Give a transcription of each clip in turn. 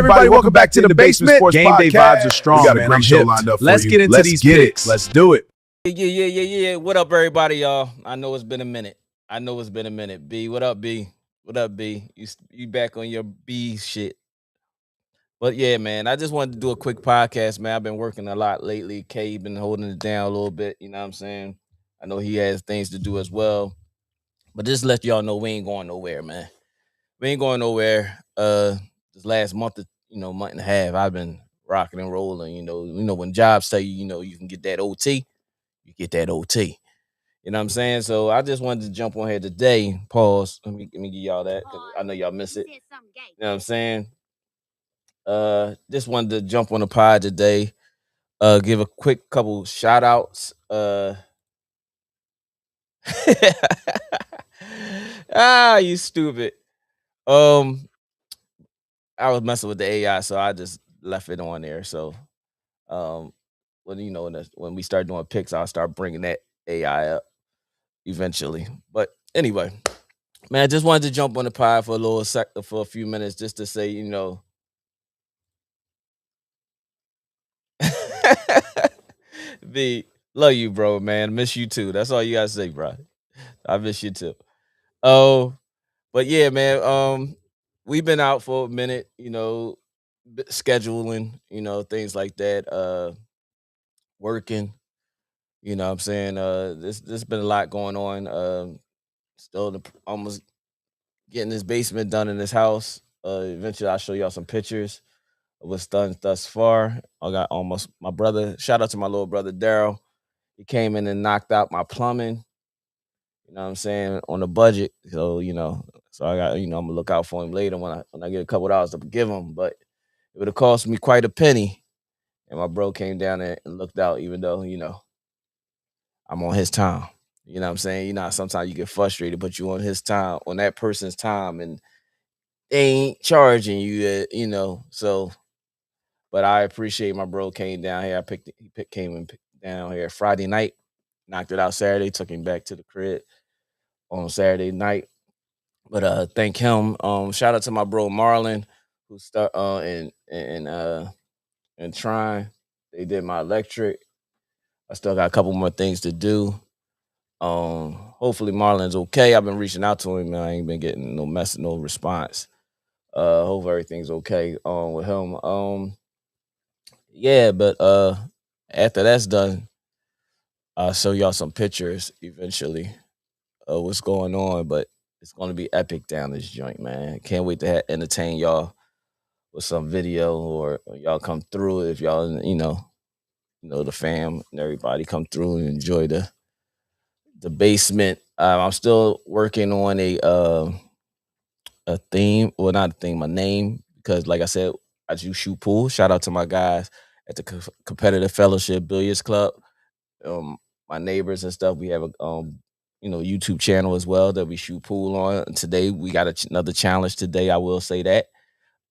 everybody? Welcome back to the basement. Game day vibes are strong. We got a man. great I'm show hip. lined up for Let's you. get into Let's these get it. picks. Let's do it. Yeah. What up, everybody, y'all? I know it's been a minute. B, what up, B? What up, B? You back on your B shit. But yeah, man, I just wanted to do a quick podcast, man. I've been working a lot lately. K been holding it down a little bit, you know what I'm saying? I know he has things to do as well. But just let y'all know we ain't going nowhere, man. We ain't going nowhere. This last month, month and a half, I've been rocking and rolling. You know when jobs tell you, you can get that OT, you get that OT. You know what I'm saying? So I just wanted to jump on here today. Pause. Let me give y'all that because I know y'all miss it. You know what I'm saying? Just wanted to jump on the pod today. Give a quick couple shout outs. You stupid. I was messing with the AI, so I just left it on there. So, when we start doing picks, I'll start bringing that AI up eventually. But anyway, man, I just wanted to jump on the pod for for a few minutes, just to say, B, love you, bro, man. Miss you too. That's all you gotta say, bro. I miss you too. Oh, but yeah, man. We've been out for a minute, scheduling, things like that. Working, what I'm saying. This been a lot going on. Still almost getting this basement done in this house. Eventually, I'll show y'all some pictures of what's done thus far. I got almost my brother. Shout out to my little brother Daryl. He came in and knocked out my plumbing. You know what I'm saying, on a budget. So so I got I'm gonna look out for him later when I get a couple dollars to give him. But it would have cost me quite a penny. And my bro came down there and looked out, even though I'm on his time. You know what I'm saying? Sometimes you get frustrated, but you on his time, on that person's time, and they ain't charging you, So, but I appreciate my bro came down here. Came and picked down here Friday night, knocked it out Saturday, took him back to the crib on Saturday night. But thank him. Shout out to my bro Marlon, who start and trying. They did my electric. I still got a couple more things to do. Hopefully Marlon's okay. I've been reaching out to him, and I ain't been getting no response. Hope everything's okay with him. Yeah, but after that's done, I'll show y'all some pictures eventually of what's going on. But it's gonna be epic down this joint, man. Can't wait to entertain y'all with some video, or y'all come through if y'all the fam and everybody come through and enjoy the basement. I'm still working on a theme, well, not a theme, a name, because like I said, I do shoot pool. Shout out to my guys at the Competitive Fellowship Billiards Club. My neighbors and stuff. We have a YouTube channel as well that we shoot pool on. And today we got another challenge today. I will say that.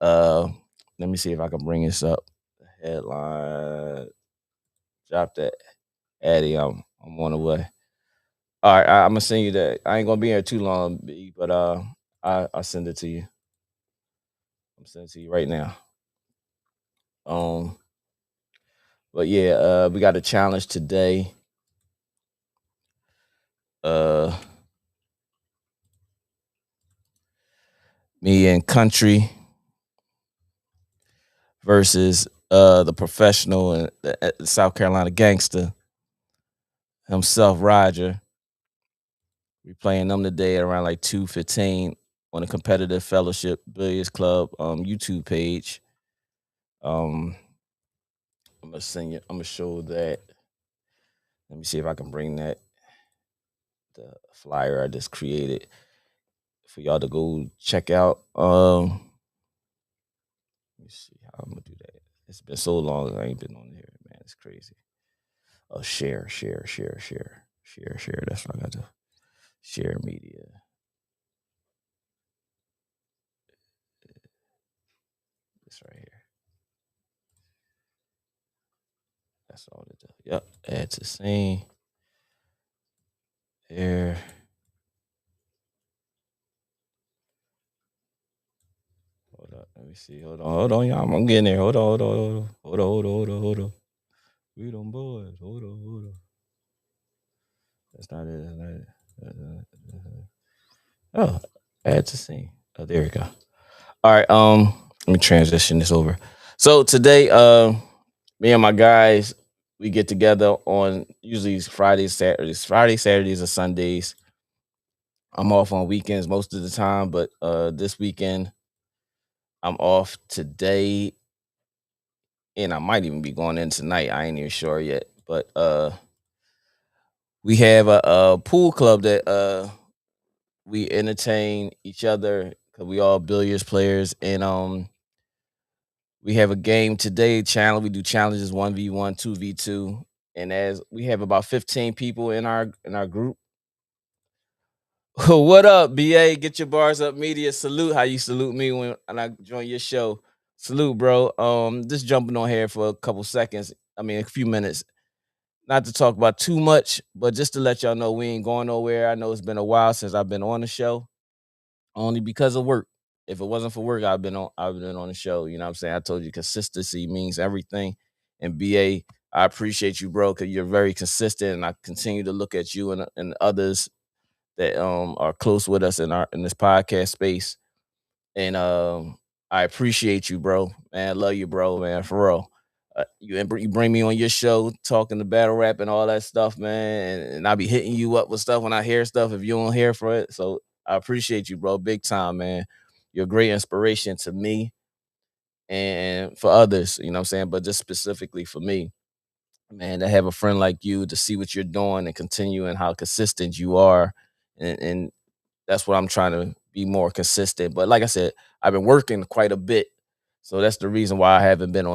Let me see if I can bring this up. The headline. Drop that. Addy, I'm on the way. All right, I'm gonna send you that. I ain't gonna be here too long, B, but I'll send it to you. I'm sending it to you right now. But yeah, we got a challenge today. Me and Country versus the professional and the South Carolina gangster himself, Roger. We playing them today at around like 2:15 on the Competitive Fellowship Billiards Club YouTube page. I'm gonna send you. I'm gonna show that. Let me see if I can bring that the flyer I just created for y'all to go check out. Let me see how I'm gonna do that. It's been so long I ain't been on here, man. It's crazy. Oh, share. That's what I got to share media. This right here. That's all it does. Yep. Add to scene. There. Hold up. Let me see. Hold on, y'all. I'm getting there. Hold on. We them boys. Hold on. That's not it. That's not it. Oh, add to scene. Oh, there we go. All right. Let me transition this over. So today, me and my guys, we get together on usually Fridays, Saturdays, or Sundays. I'm off on weekends most of the time, but this weekend I'm off today, and I might even be going in tonight. I ain't even sure yet, but we have a pool club that we entertain each other because we all billiards players, and we have a game today. Challenge. We do challenges 1v1, 2v2, and as we have about 15 people in our group. What up, BA? Get your bars up, media. Salute how you salute me when I join your show. Salute, bro. Just jumping on here for a couple seconds. I mean, a few minutes. Not to talk about too much, but just to let y'all know we ain't going nowhere. I know it's been a while since I've been on the show, only because of work. If it wasn't for work, I've been on the show. You know what I'm saying? I told you consistency means everything. And BA, I appreciate you, bro, because you're very consistent, and I continue to look at you and others that are close with us in this podcast space. And I appreciate you, bro. Man, I love you, bro, man, for real. You bring me on your show talking the battle rap and all that stuff, man, and I be hitting you up with stuff when I hear stuff if you don't hear for it. So I appreciate you, bro, big time, man. You're a great inspiration to me and for others, you know what I'm saying? But just specifically for me, man, to have a friend like you, to see what you're doing and continue and how consistent you are. And that's what I'm trying to be more consistent. But like I said, I've been working quite a bit, so that's the reason why I haven't been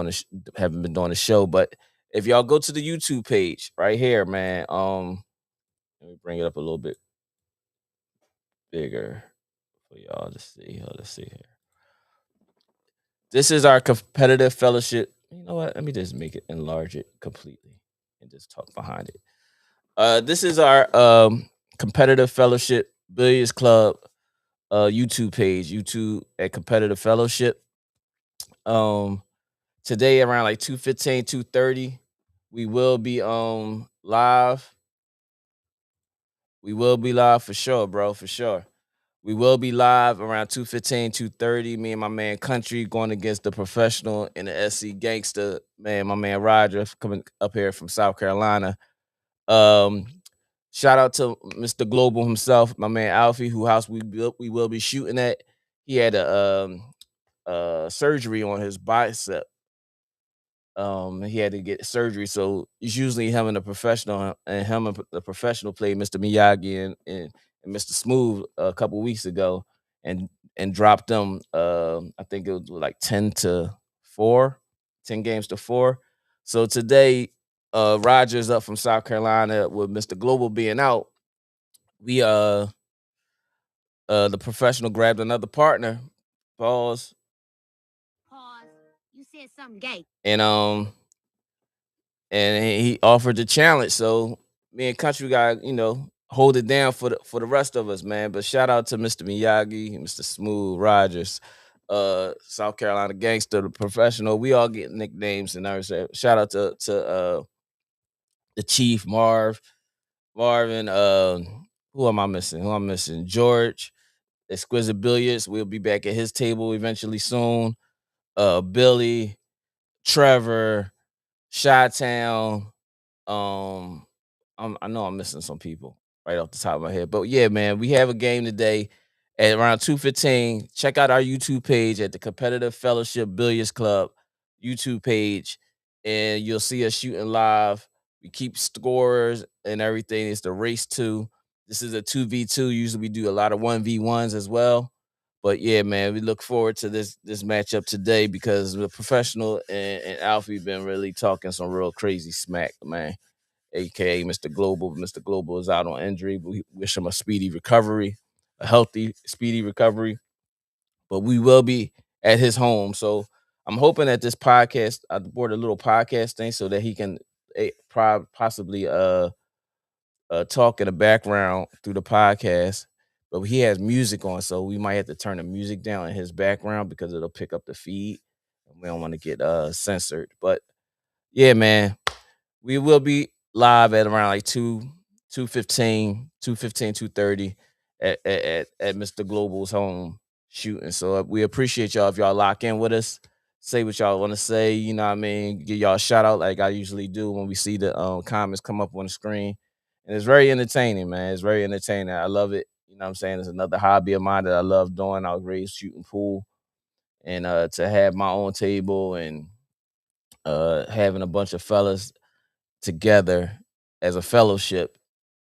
haven't been doing the show. But if y'all go to the YouTube page right here, man, let me bring it up a little bit bigger for y'all to see. Let's see here. This is our competitive fellowship. You know what? Let me just make it enlarge it completely and just talk behind it. This is our competitive fellowship billiards club YouTube page, YouTube at Competitive Fellowship. Um Today around like 2:15, 2:30, we will be live. We will be live for sure, bro, for sure. We will be live around 2:15, 2:30. Me and my man Country going against the professional and the SC gangster, man, my man Roger coming up here from South Carolina. Um Shout out to Mr. Global himself, my man Alfie, who house we will be shooting at. He had a surgery on his bicep. He had to get surgery, so it's usually him and the professional, and him and the professional played Mr. Miyagi and Mr. Smooth a couple weeks ago, and dropped them. I think it was like 10-4, 10 games to 4. So today, Rogers up from South Carolina with Mr. Global being out. We the professional grabbed another partner. Pause. You said something gay. And he offered the challenge. So me and Country got, hold it down for the rest of us, man. But shout out to Mr. Miyagi, Mr. Smooth Rogers, South Carolina gangster, the professional. We all get nicknames and everything. Shout out to the Chief Marvin. Who am I missing? George, Exquisite Billiards. We'll be back at his table eventually soon. Billy, Trevor, Chi-Town. I know I'm missing some people right off the top of my head, but yeah, man, we have a game today at around 2:15. Check out our YouTube page at the Competitive Fellowship Billiards Club YouTube page, and you'll see us shooting live. We keep scores and everything. It's the race 2. This is a 2v2. Usually we do a lot of 1v1s as well. But yeah, man, we look forward to this matchup today because the professional and Alfie been really talking some real crazy smack, man. AKA Mr. Global. Mr. Global is out on injury, but we wish him a speedy recovery, a healthy, speedy recovery. But we will be at his home. So I'm hoping that this podcast, I board a little podcast thing so that he can possibly talk in the background through the podcast. but he has music on, so we might have to turn the music down in his background because it'll pick up the feed. We don't want to get censored. But yeah, man, we will be live at around like 2:15, 2:15, 2:30 at Mr. Global's home shooting. So we appreciate y'all if y'all lock in with us. Say what y'all want to say, you know what I mean? Give y'all a shout out like I usually do when we see the comments come up on the screen. And it's very entertaining, man. It's very entertaining. I love it. You know what I'm saying? It's another hobby of mine that I love doing. I was raised shooting pool, and to have my own table and having a bunch of fellas together as a fellowship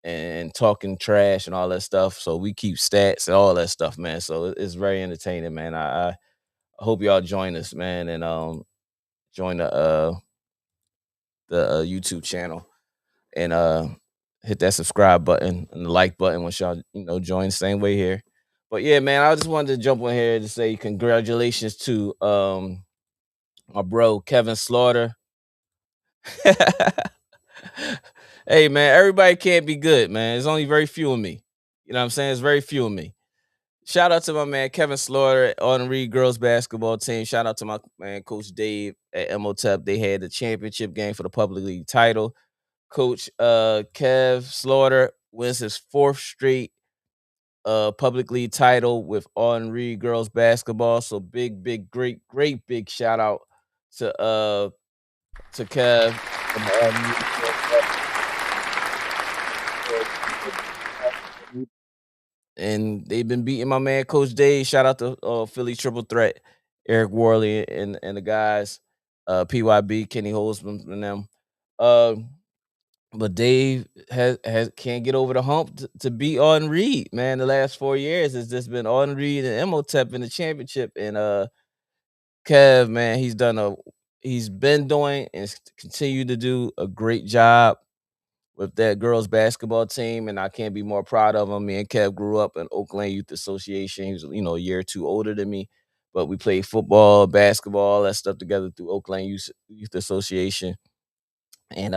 and talking trash and all that stuff. So we keep stats and all that stuff, man. So it's very entertaining, man. I hope y'all join us, man, and join the YouTube channel and hit that subscribe button and the like button once y'all join the same way here. But yeah, man, I just wanted to jump on here to say congratulations to my bro Kevin Slaughter. Hey man, everybody can't be good, man. There's only very few of me. You know what I'm saying? It's very few of me. Shout out to my man Kevin Slaughter, Autumn Reed girls basketball team. Shout out to my man Coach Dave at MOTEP. They had the championship game for the public league title. Coach Kev Slaughter wins his fourth straight public league title with Autumn Reed girls basketball. So big, great big shout out to Kev and the Autumn Reed girls. And they've been beating my man Coach Dave. Shout out to Philly Triple Threat, Eric Worley and the guys, PYB, Kenny Holzman and them. Uh, but Dave has can't get over the hump to beat Auden Reed, man. The last 4 years it's just been Auden Reed and Emotep in the championship. And Kev, man, he's been doing and continue to do a great job with that girls basketball team, and I can't be more proud of him. Me and Kev grew up in Oakland Youth Association. He was, a year or two older than me, but we played football, basketball, all that stuff together through Oakland Youth Association, and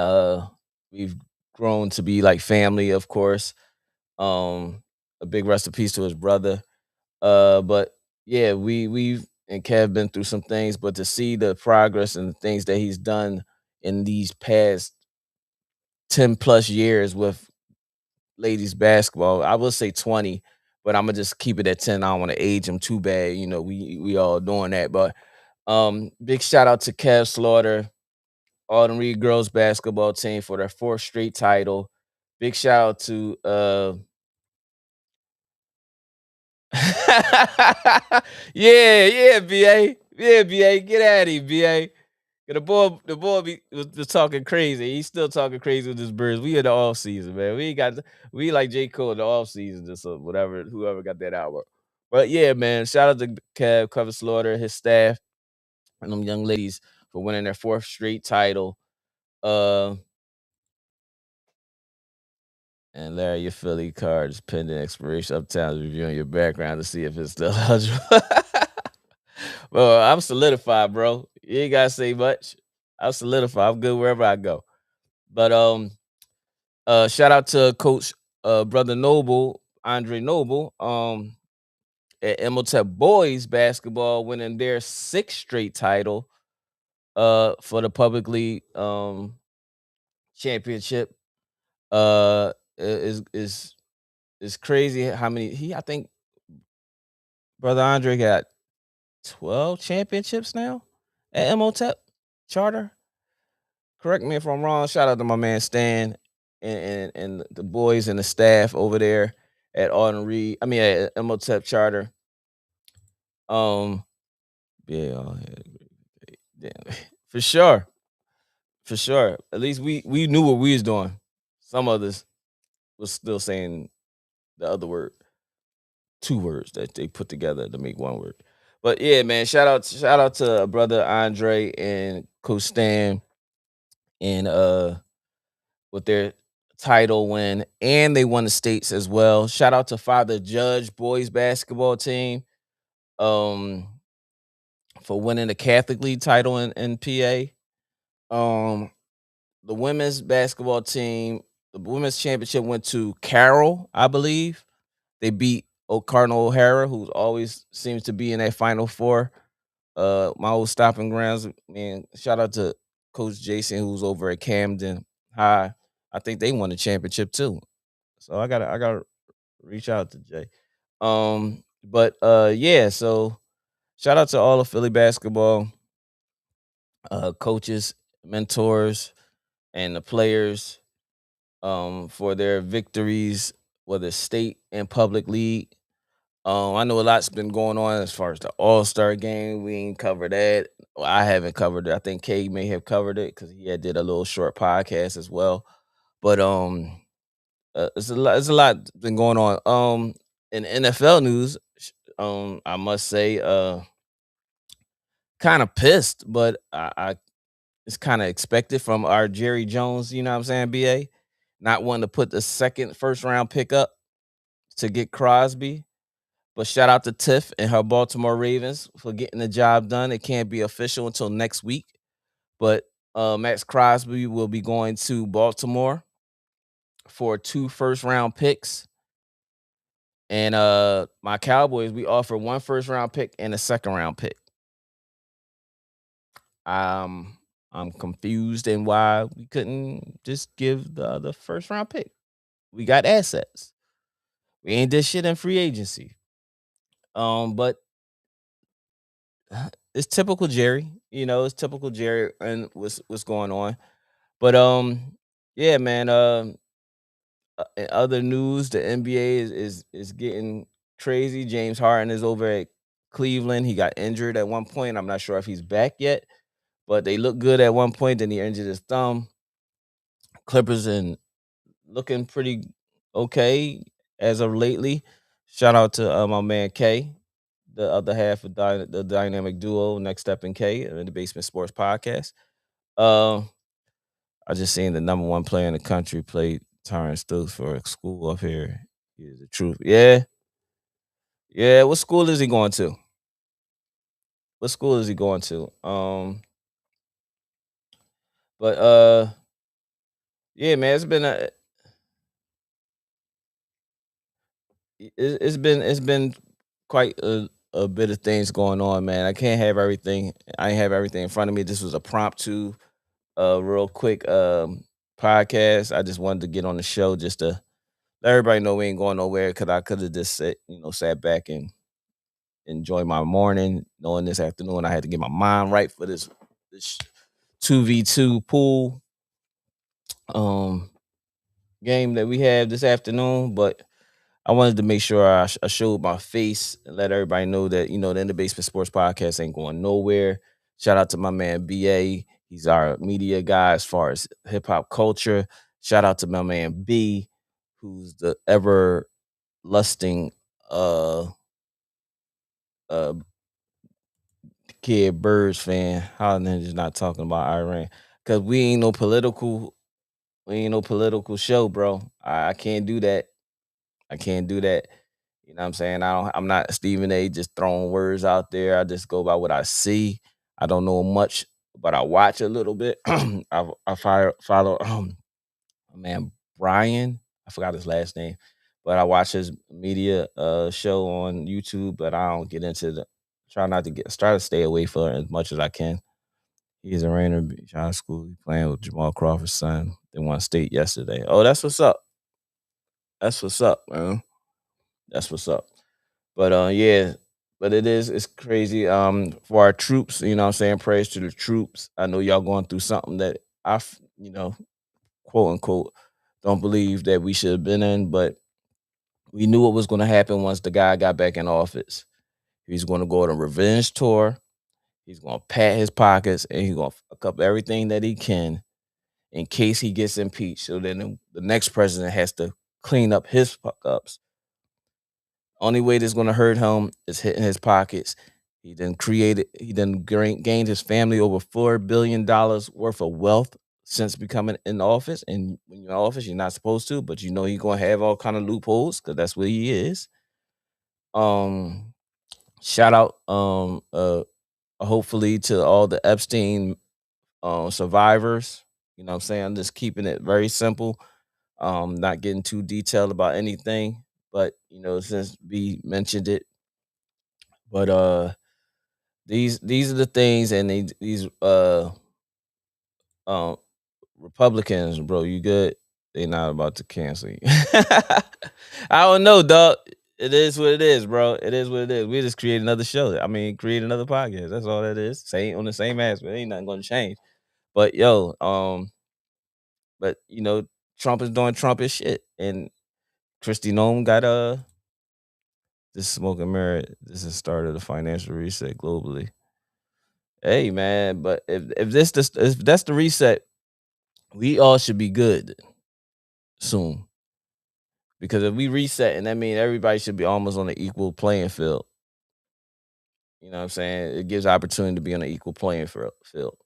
we've grown to be like family, of course. A big rest in peace to his brother. But yeah, we've and Kev been through some things, but to see the progress and the things that he's done in these past 10 plus years with ladies basketball. I will say 20, but I'm gonna just keep it at 10. I don't want to age him too bad. We all doing that. But big shout out to Kev Slaughter, Autumn Reed girls basketball team for their fourth straight title. Big shout out to yeah, BA. Yeah, BA. Get out of here, BA. The boy was talking crazy. He's still talking crazy with his birds. We in the off season, man. We like J. Cole in the off season, just whatever, whoever got that album. But yeah, man, shout out to Kevin Slaughter, his staff, and them young ladies for winning their fourth straight title. Uh and Larry, your Philly card is pending expiration. Uptown reviewing your background to see if it's still eligible. Well, I'm solidified, bro. You ain't gotta say much. I'm solidified. I'm good wherever I go. But shout out to Coach Brother Noble, Andre Noble, at Emotep Boys basketball, winning their sixth straight title for the publicly championship. Is crazy how many I think Brother Andre got 12 championships now at Emotep Charter. Correct me if I'm wrong. Shout out to my man Stan and the boys and the staff over there at Autumn Reed. I mean at Emotep Charter. Um, yeah, yeah, for sure, for sure. At least we knew what we was doing. Some others was still saying the other word, two words that they put together to make one word. But yeah, man, shout out to brother Andre and Coach Stan and with their title win, and they won the states as well. Shout out to Father Judge boys basketball team um for winning the Catholic League title in PA. The women's basketball team, the women's championship went to Carroll, I believe. They beat Cardinal O'Hara, who always seems to be in that Final Four. My old stopping grounds, man. Shout out to Coach Jason, who's over at Camden High. I think they won the championship too. So I gotta reach out to Jay. But yeah. So shout out to all of Philly basketball coaches, mentors, and the players for their victories, whether state and public league. I know a lot's been going on as far as the All Star game. We ain't covered that. Well, I haven't covered it. I think Kay may have covered it because he had did a little short podcast as well. But it's a lot been going on. In NFL news, I must say, kind of pissed, but I it's kind of expected from our Jerry Jones. You know what I'm saying? BA not wanting to put the second first round pick up to get Crosby. But shout out to Tiff and her Baltimore Ravens for getting the job done. It can't be official until next week. But Max Crosby will be going to Baltimore for 2 first-round picks. And my Cowboys, we offer 1 first-round pick and a second-round pick. I'm confused in why we couldn't just give the first-round pick. We got assets. We ain't did shit in free agency. But it's typical Jerry. You know, it's typical Jerry and what's going on. But yeah, man. In other news, the NBA is getting crazy. James Harden is over at Cleveland. He got injured at one point. I'm not sure if he's back yet, but they looked good at one point. Then he injured his thumb. Clippers and looking pretty okay as of lately. Shout out to my man K, the other half of the dynamic duo, Next Step and K, in the Basement Sports Podcast. Um, I just seen the number one player in the country play Terrence Stokes for a school up here. Here's the truth. Yeah. Yeah. What school is he going to? What school is he going to? But yeah, man, it's been quite a bit of things going on, man. I can't have everything. I ain't have everything in front of me. This was a prompt to real quick podcast. I just wanted to get on the show just to let everybody know we ain't going nowhere because I could have just sat back and enjoy my morning, knowing this afternoon I had to get my mind right for this 2v2 pool um game that we have this afternoon. But I wanted to make sure I showed my face and let everybody know that the In the Basement Sports Podcast ain't going nowhere. Shout out to my man BA. He's our media guy as far as hip hop culture. Shout out to my man B, who's the ever lusting uh kid Birds fan. How just not talking about Iran? Cause we ain't no political show, bro. I can't do that. I can't do that. You know what I'm saying? I'm not Stephen A. just throwing words out there. I just go by what I see. I don't know much, but I watch a little bit. I follow my man Brian. I forgot his last name, but I watch his media show on YouTube. But I don't get into the try not to get try to stay away for as much as I can. He's a Rainer Beach High School. He playing with Jamal Crawford's son. They won state yesterday. Oh, that's what's up. That's what's up, man. That's what's up. But yeah, but it's crazy. For our troops, you know what I'm saying? Praise to the troops. I know y'all going through something that quote unquote, don't believe that we should have been in, but we knew what was gonna happen once the guy got back in office. He's gonna go on a revenge tour. He's gonna pat his pockets and he's gonna fuck up everything that he can in case he gets impeached. So then the next president has to clean up his fuck ups. Only way that's gonna hurt him is hitting his pockets. He then gained his family over $4 billion worth of wealth since becoming in office. And when you're in office, you're not supposed to, but he's gonna have all kind of loopholes because that's what he is. Um, shout out, hopefully to all the Epstein survivors. You know what I'm saying? I'm just keeping it very simple. Not getting too detailed about anything. but since we mentioned it, but these are the things, and these um Republicans, bro, you good? They not about to cancel you. I don't know, dog. It is what it is, bro. It is what it is. We just create another show. I mean, create another podcast. That's all that is. Same on the same aspect. Ain't nothing gonna change. But but Trump is doing Trumpish shit, and Christy Nome got this smoking mirror. This is started a financial reset globally. Hey man, but if that's the reset, we all should be good soon. Because if we reset, and that means everybody should be almost on an equal playing field. You know what I'm saying? It gives opportunity to be on an equal playing field.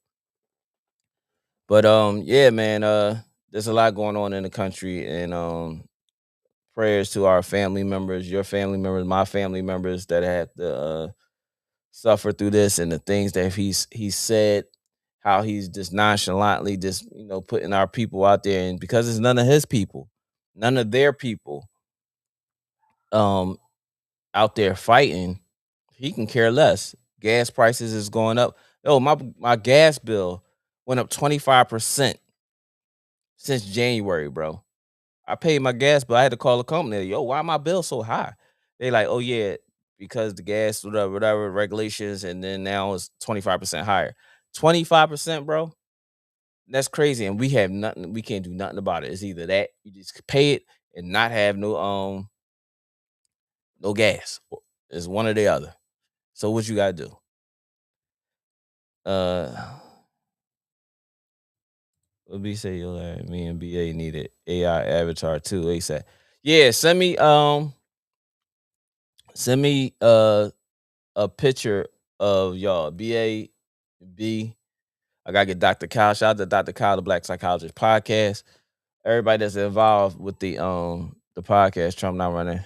But yeah, man, there's a lot going on in the country, and prayers to our family members, your family members, my family members that had to suffer through this, and the things that he's said, how he's just nonchalantly just putting our people out there, and because it's none of his people, none of their people, um, out there fighting, he can care less. Gas prices is going up. Oh, my gas bill went up 25% since January, bro. I paid my gas bill. I had to call the company. Yo, why my bill so high? They like, oh yeah, because the gas, whatever regulations, and then now it's 25% higher. 25%, bro. That's crazy. And we have nothing, we can't do nothing about it. It's either that you just pay it and not have no gas. It's one or the other. So what you gotta do? What B say? Me and BA needed AI avatar too. ASAP. Yeah, send me a picture of y'all. BA. I gotta get Dr. Kyle. Shout out to Dr. Kyle, the Black Psychologist Podcast. Everybody that's involved with the podcast, Trump not running.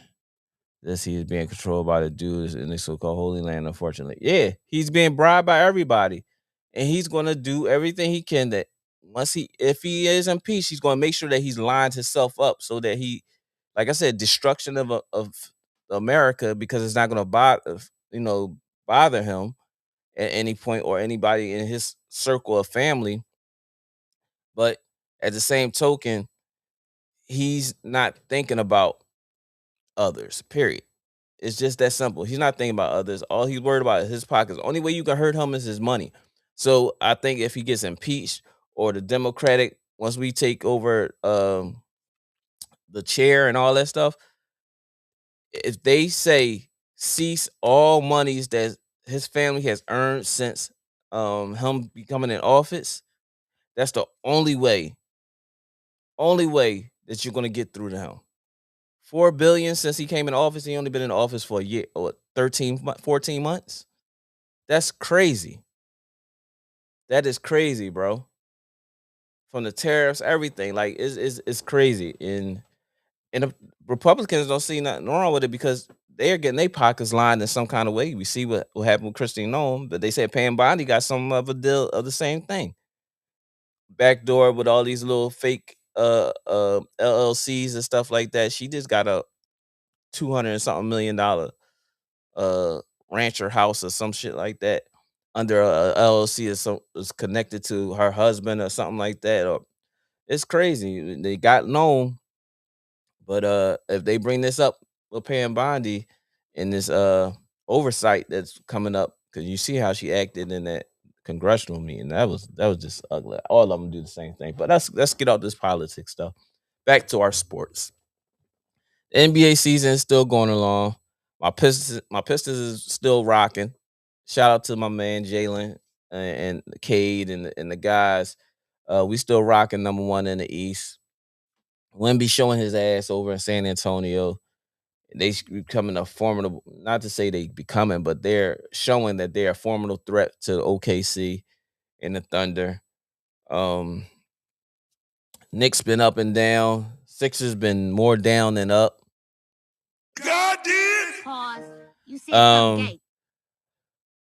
This he is being controlled by the dudes in the so-called Holy Land, unfortunately. Yeah, he's being bribed by everybody. And he's gonna do everything he can that if he is impeached, he's gonna make sure that he's lined himself up so that he, like I said, destruction of America, because it's not gonna bother him at any point, or anybody in his circle of family. But at the same token, he's not thinking about others, period. It's just that simple. He's not thinking about others. All he's worried about is his pockets. The only way you can hurt him is his money. So I think if he gets impeached, or the Democratic, once we take over the chair and all that stuff, if they say cease all monies that his family has earned since him becoming in office, that's the only way that you're gonna get through to him. 4 billion since he came in office. He only been in office for a year, or 14 months. That's crazy. That is crazy, bro. From the tariffs, everything, like it's crazy. And the Republicans don't see nothing wrong with it, because they're getting their pockets lined in some kind of way. We see what happened with Christine Nome, but they said Pam Bondi got some of a deal of the same thing. Backdoor with all these little fake LLCs and stuff like that. She just got a 200 and something $1 million uh rancher house or some shit like that under a LLC is connected to her husband or something like that. Or it's crazy. They got known, but if they bring this up with Pam Bondi in this oversight that's coming up, because you see how she acted in that congressional meeting, that was just ugly. All of them do the same thing. But let's get out this politics stuff. Back to our sports. The NBA season is still going along. My Pistons is still rocking. Shout out to my man Jalen and Cade and the guys. We still rocking number one in the East. Wemby showing his ass over in San Antonio. They becoming a formidable, not to say they becoming, but they're showing that they're a formidable threat to OKC and the Thunder. Um, Knicks been up and down. Sixers been more down than up. God did. Pause. You said Um, something gay.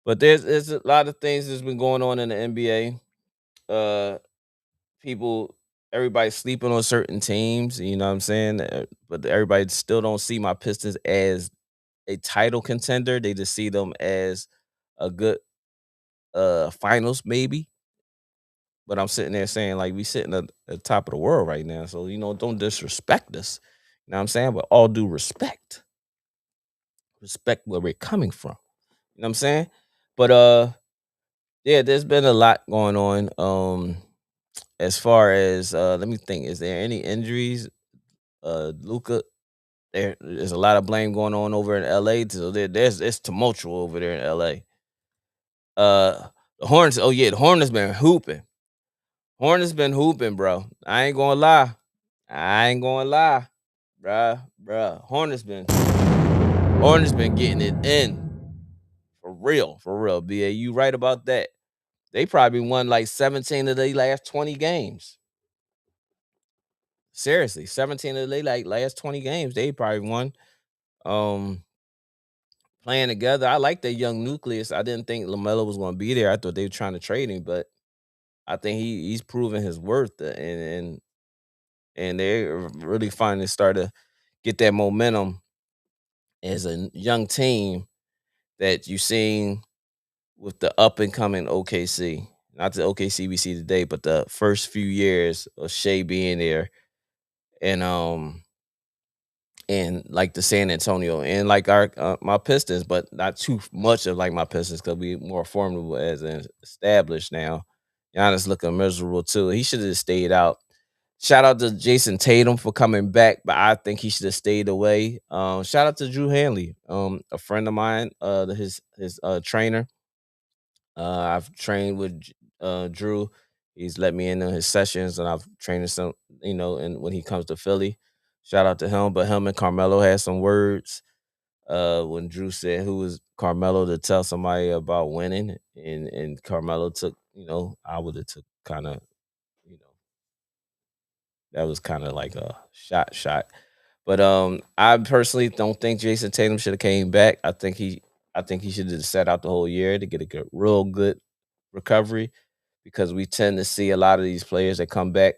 But there's a lot of things that's been going on in the NBA. People, everybody's sleeping on certain teams. You know what I'm saying? But everybody still don't see my Pistons as a title contender. They just see them as a good finals maybe. But I'm sitting there saying like we sitting at the top of the world right now. So don't disrespect us. You know what I'm saying? But all due respect, respect where we're coming from. You know what I'm saying? But yeah, there's been a lot going on. As far as let me think, is there any injuries? Luca, there's a lot of blame going on over in LA. So there's it's tumultuous over there in LA. The Hornets, oh yeah, the Hornets been hooping. Hornets been hooping, bro. I ain't gonna lie. I ain't gonna lie. Bruh. Hornets been getting it in. For real, for real. BA, you right about that. They probably won like 17 of the last 20 games. Seriously, 17 of the like last 20 games. They probably won. Um Playing together. I like that young nucleus. I didn't think LaMelo was gonna be there. I thought they were trying to trade him, but I think he's proven his worth and they're really finally start to get that momentum as a young team that you seen with the up and coming OKC. Not the OKC we see today, but the first few years of Shea being there and like the San Antonio and like our my Pistons, but not too much of like my Pistons because we more formidable as an established now. Giannis looking miserable too. He should have stayed out. Shout out to Jason Tatum for coming back, but I think he should have stayed away. Shout out to Drew Hanley, a friend of mine, his trainer. I've trained with Drew. He's let me in on his sessions, and I've trained some, and when he comes to Philly, shout out to him. But him and Carmelo had some words when Drew said who was Carmelo to tell somebody about winning, and Carmelo took, I would have took kind of, you know, that was kind of like a shot. But I personally don't think Jason Tatum should have came back. I think he should have sat out the whole year to get a real good recovery because we tend to see a lot of these players that come back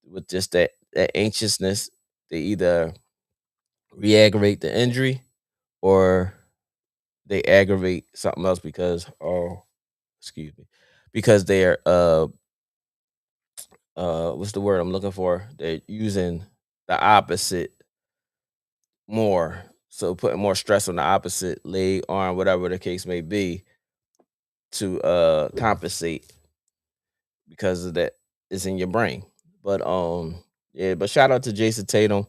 with just that anxiousness. They either re-aggravate the injury or they aggravate something else because excuse me, because they're what's the word I'm looking for? They're using the opposite more. So putting more stress on the opposite leg, arm, whatever the case may be, to compensate because of that is in your brain. But yeah, but shout out to Jason Tatum.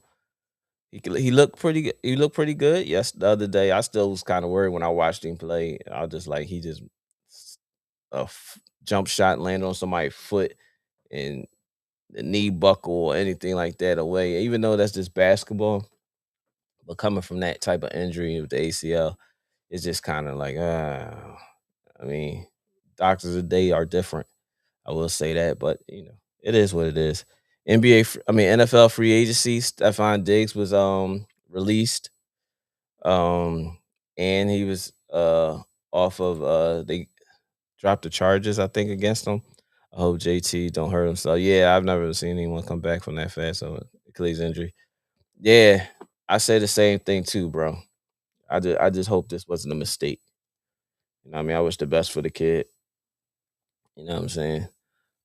He looked pretty good. He looked pretty good. Yes, the other day I still was kind of worried when I watched him play. I was just like he just jump shot landed on somebody's foot and the knee buckle or anything like that away. Even though that's just basketball, but coming from that type of injury with the ACL, it's just kind of like I mean, doctors today are different. I will say that, but it is what it is. NFL free agency. Stephon Diggs was released, um, and he was off of they dropped the charges I think against him. I hope JT don't hurt himself. Yeah, I've never seen anyone come back from that fast on Achilles injury. Yeah, I say the same thing too, bro. I just hope this wasn't a mistake. I mean, I wish the best for the kid. You know what I'm saying?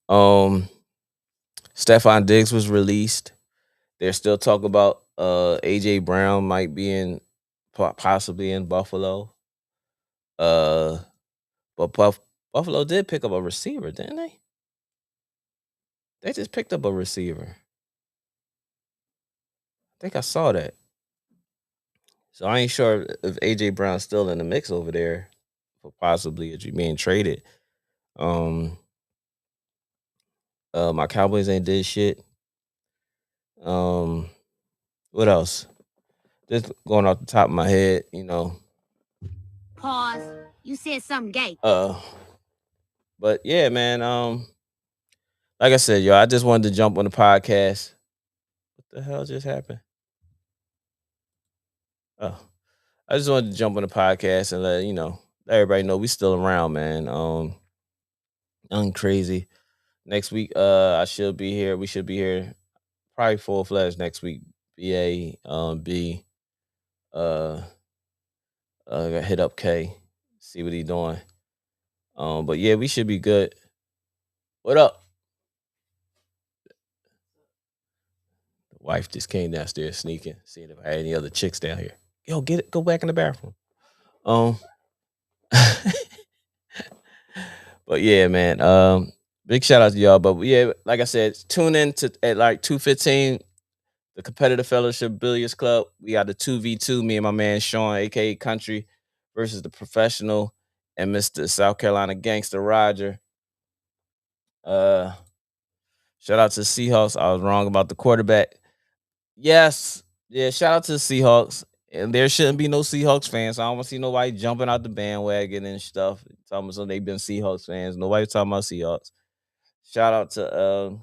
Um, Stephon Diggs was released. There's still talk about AJ Brown might be possibly in Buffalo. Uh, but Buffalo did pick up a receiver, didn't they? They just picked up a receiver. I think I saw that. So I ain't sure if AJ Brown's still in the mix over there for possibly being traded. Um, my Cowboys ain't did shit. Um, what else? Just going off the top of my head. Pause. You said something gay. But yeah, man. Like I said, yo, I just wanted to jump on the podcast. What the hell just happened? Oh, I just wanted to jump on the podcast and let everybody know we still around, man. Nothing crazy. Next week, I should be here. We should be here probably full fledged next week. BA, B, uh, hit up K, see what he doing. But yeah, we should be good. What up? The wife just came downstairs sneaking, seeing if I had any other chicks down here. Yo, get it, go back in the bathroom. Um, but yeah, man. Big shout out to y'all. But yeah, like I said, tune in to at like 2:15, the Competitive Fellowship Billiards Club. We got the 2v2, me and my man Sean, aka Country, versus the professional and Mr. South Carolina Gangster Roger. Uh Shout out to the Seahawks. I was wrong about the quarterback. Yes. Yeah, shout out to the Seahawks. And there shouldn't be no Seahawks fans. I don't want to see nobody jumping out the bandwagon and stuff. Talking about they've been Seahawks fans. Nobody talking about Seahawks. Shout out to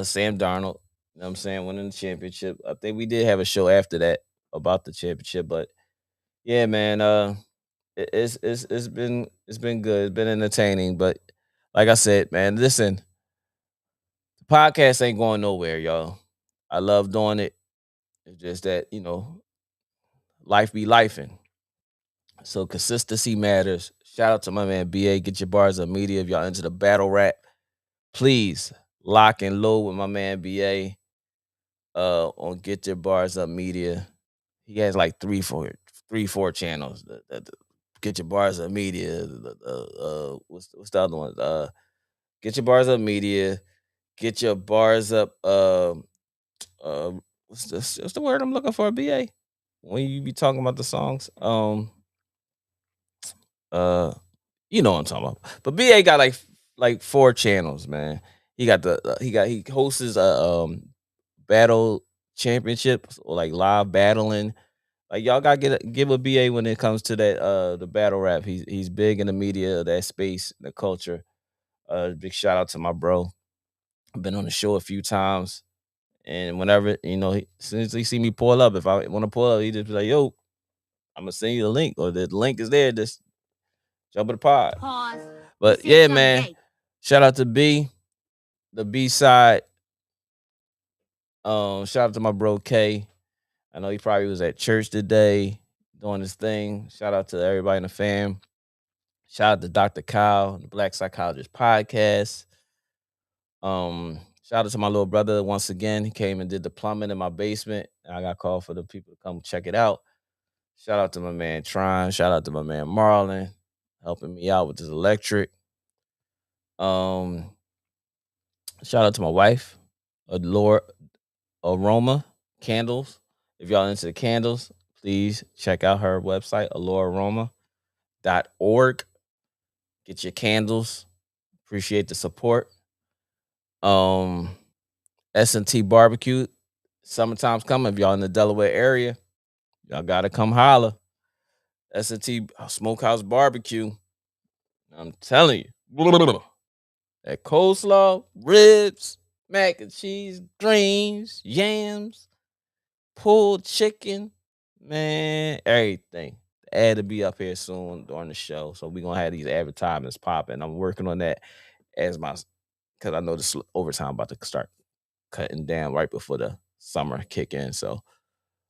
Sam Darnold. You know what I'm saying? Winning the championship. I think we did have a show after that about the championship. But yeah, man, it's been good. It's been entertaining. But like I said, man, listen, the podcast ain't going nowhere, y'all. I love doing it. It's just that, life be lifing. So consistency matters. Shout out to my man BA. Get your bars of media if y'all into the battle rap. Please lock and load with my man BA on Get Your Bars Up Media. He has like four channels. Get Your Bars Up Media. What's the other one? Get Your Bars Up Media. Get Your Bars Up. Uh, what's the word I'm looking for? BA. When you be talking about the songs. Uh, you know what I'm talking about. But BA got like four channels, man. He got he hosts his battle championships or like live battling. Like y'all gotta give a BA when it comes to that the battle rap. He's big in the media, that space, the culture. Big shout out to my bro. I've been on the show a few times. And whenever, as soon as he see me pull up, if I want to pull up, he just be like, yo, I'm gonna send you the link, or the link is there. Just jump in the pod. Pause. But yeah, man. Shout out to B, the B side. Shout out to my bro K. I know he probably was at church today doing his thing. Shout out to everybody in the fam. Shout out to Dr. Kyle, the Black Psychologist Podcast. Shout out to my little brother once again. He came and did the plumbing in my basement. I got called for the people to come check it out. Shout out to my man Tron. Shout out to my man Marlon, helping me out with this electric. Shout out to my wife, Allure Aroma Candles. If y'all into the candles, please check out her website, allurearoma.org. Get your candles. Appreciate the support. S&T Barbecue. Summertime's coming. If y'all in the Delaware area, y'all gotta come holler. S&T Smokehouse Barbecue. I'm telling you. That coleslaw, ribs, mac and cheese, greens, yams, pulled chicken, man, everything. The ad to be up here soon during the show. So we're gonna have these advertisements popping. I'm working on that because I know this overtime about to start cutting down right before the summer kick in. So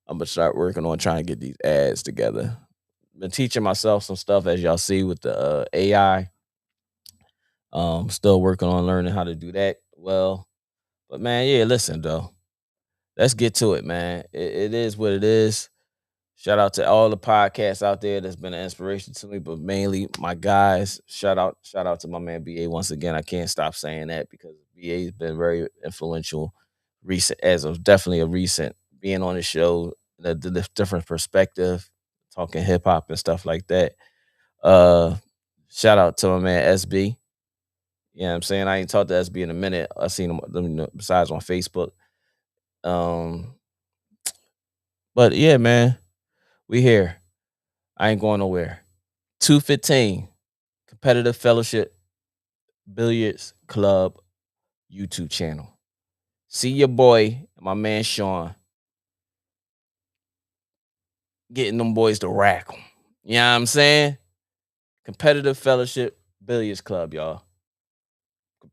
I'm gonna start working on trying to get these ads together. Been teaching myself some stuff, as y'all see, with the AI. Still working on learning how to do that well. But man, yeah, listen though. Let's get to it, man. It is what it is. Shout out to all the podcasts out there that's been an inspiration to me, but mainly my guys. Shout out to my man BA once again. I can't stop saying that because BA has been very influential recent as of definitely a recent being on the show, the different perspective, talking hip hop and stuff like that. Uh Shout out to my man SB. You know what I'm saying? I ain't talked to SB in a minute. I seen him besides on Facebook. Um but yeah, man, we here. I ain't going nowhere. 2:15 Competitive Fellowship Billiards Club YouTube channel. See your boy, my man Sean, getting them boys to rack them. You know what I'm saying? Competitive Fellowship Billiards Club, y'all.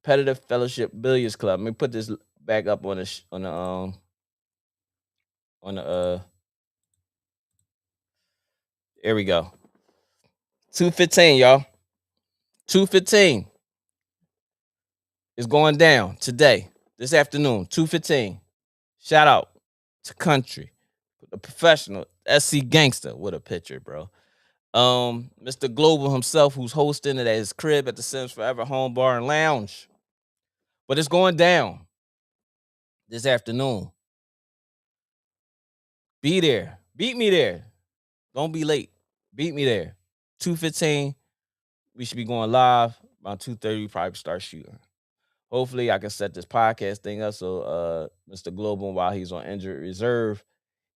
Competitive Fellowship Billiards Club. Let me put this back up on the here we go. 2:15, y'all. 2:15 is going down today, this afternoon. 2:15. Shout out to Country, the professional SC Gangster. What a picture, bro. Mr. Global himself, who's hosting it at his crib at the Sims Forever Home Bar and Lounge. But it's going down this afternoon. Be there. Beat me there. Don't be late. Beat me there. 2:15. We should be going live. Around 2:30, we probably start shooting. Hopefully, I can set this podcast thing up so Mr. Global, while he's on injured reserve,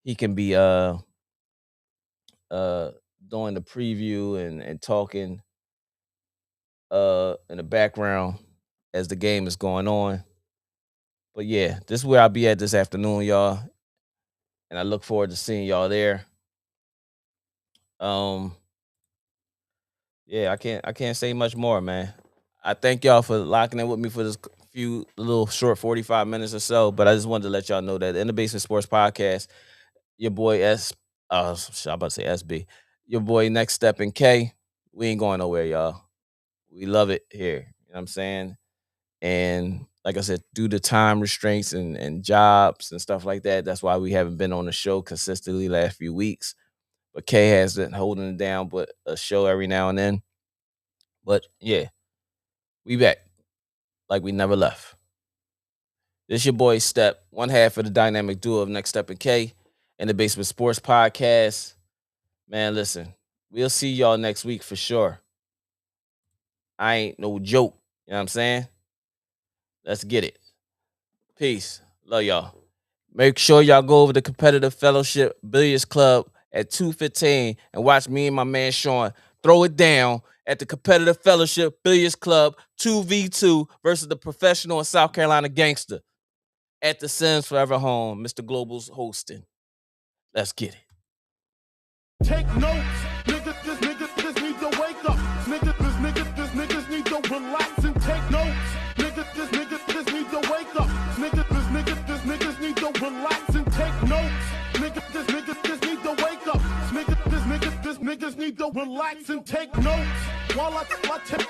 he can be doing the preview and talking in the background as the game is going on. But yeah, this is where I'll be at this afternoon, y'all. And I look forward to seeing y'all there. Yeah, I can't say much more, man. I thank y'all for locking in with me for this few little short 45 minutes or so. But I just wanted to let y'all know that In the Basement Sports Podcast, your boy I'm about to say SB, your boy Next Step and K, we ain't going nowhere, y'all. We love it here. You know what I'm saying? And like I said, due to time restraints and jobs and stuff like that, that's why we haven't been on the show consistently last few weeks. But K has been holding it down, but a show every now and then. But yeah, we back like we never left. This your boy Step, one half of the dynamic duo of Next Step and K, In the Basement Sports Podcast. Man, listen, we'll see y'all next week for sure. I ain't no joke. You know what I'm saying? Let's get it. Peace. Love y'all. Make sure y'all go over to Competitive Fellowship Billiards Club at 2:15 and watch me and my man Sean throw it down at the Competitive Fellowship Billiards Club 2v2 versus the professional and South Carolina gangster at the Sims Forever Home. Mr. Global's hosting. Let's get it. Take notes, niggas just need to wake up. Niggas need to relax and take notes. Niggas just need to wake up. Niggas need to relax and take notes. Niggas need to wake up. Niggas need to relax and take notes. While I take